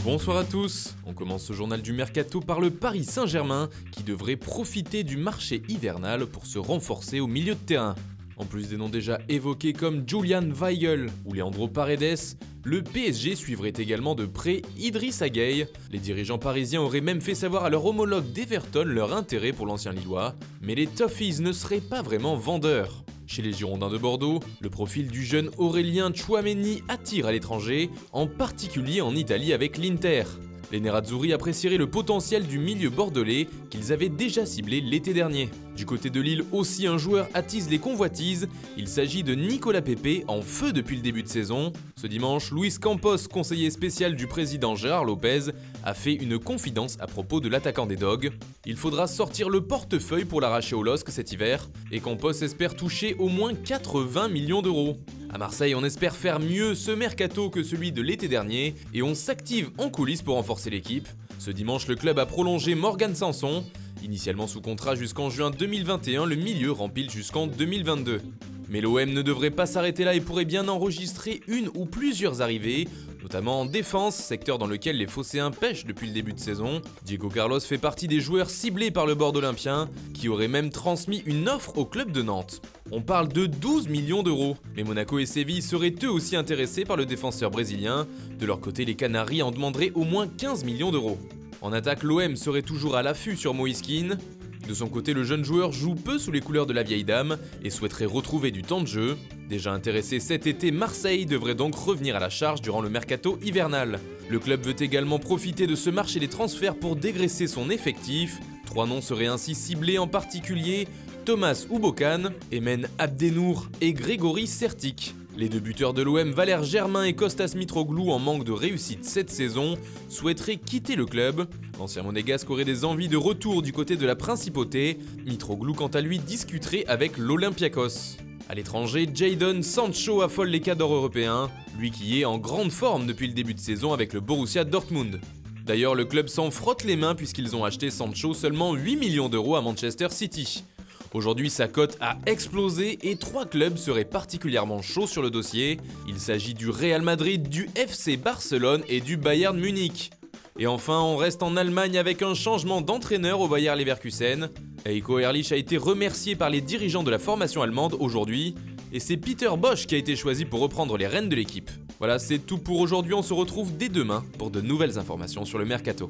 Bonsoir à tous, on commence ce journal du Mercato par le Paris Saint-Germain qui devrait profiter du marché hivernal pour se renforcer au milieu de terrain. En plus des noms déjà évoqués comme Julian Weigl ou Leandro Paredes, le PSG suivrait également de près Idrissa Gueye. Les dirigeants parisiens auraient même fait savoir à leur homologue d'Everton leur intérêt pour l'ancien Lillois, mais les Toffees ne seraient pas vraiment vendeurs. Chez les Girondins de Bordeaux, le profil du jeune Aurélien Tchouaméni attire à l'étranger, en particulier en Italie avec l'Inter. Les Nerazzurri apprécieraient le potentiel du milieu bordelais qu'ils avaient déjà ciblé l'été dernier. Du côté de Lille aussi, un joueur attise les convoitises, il s'agit de Nicolas Pepe en feu depuis le début de saison. Ce dimanche, Luis Campos, conseiller spécial du président Gérard Lopez, a fait une confidence à propos de l'attaquant des Dogs. Il faudra sortir le portefeuille pour l'arracher au LOSC cet hiver, et Campos espère toucher au moins 80 millions d'euros. À Marseille, on espère faire mieux ce mercato que celui de l'été dernier et on s'active en coulisses pour renforcer l'équipe. Ce dimanche, le club a prolongé Morgan Sanson. Initialement sous contrat jusqu'en juin 2021, le milieu rempile jusqu'en 2022. Mais l'OM ne devrait pas s'arrêter là et pourrait bien enregistrer une ou plusieurs arrivées, notamment en défense, secteur dans lequel les Phocéens pêchent depuis le début de saison. Diego Carlos fait partie des joueurs ciblés par le board olympien, qui aurait même transmis une offre au club de Nantes. On parle de 12 millions d'euros, mais Monaco et Séville seraient eux aussi intéressés par le défenseur brésilien. De leur côté, les Canaries en demanderaient au moins 15 millions d'euros. En attaque, l'OM serait toujours à l'affût sur Moïse Kean. De son côté, le jeune joueur joue peu sous les couleurs de la vieille dame et souhaiterait retrouver du temps de jeu. Déjà intéressé cet été, Marseille devrait donc revenir à la charge durant le mercato hivernal. Le club veut également profiter de ce marché des transferts pour dégraisser son effectif. 3 noms seraient ainsi ciblés, en particulier Thomas Oubokan, Emen Abdenour et Grégory Sertic. Les deux buteurs de l'OM, Valère Germain et Kostas Mitroglou, en manque de réussite cette saison, souhaiteraient quitter le club. L'ancien monégasque aurait des envies de retour du côté de la principauté. Mitroglou, quant à lui, discuterait avec l'Olympiakos. À l'étranger, Jadon Sancho affole les cadors européens, lui qui est en grande forme depuis le début de saison avec le Borussia Dortmund. D'ailleurs, le club s'en frotte les mains puisqu'ils ont acheté Sancho seulement 8 millions d'euros à Manchester City. Aujourd'hui, sa cote a explosé et 3 clubs seraient particulièrement chauds sur le dossier. Il s'agit du Real Madrid, du FC Barcelone et du Bayern Munich. Et enfin, on reste en Allemagne avec un changement d'entraîneur au Bayer Leverkusen. Heiko Herrlich a été remercié par les dirigeants de la formation allemande aujourd'hui. Et c'est Peter Bosz qui a été choisi pour reprendre les rênes de l'équipe. Voilà, c'est tout pour aujourd'hui, on se retrouve dès demain pour de nouvelles informations sur le Mercato.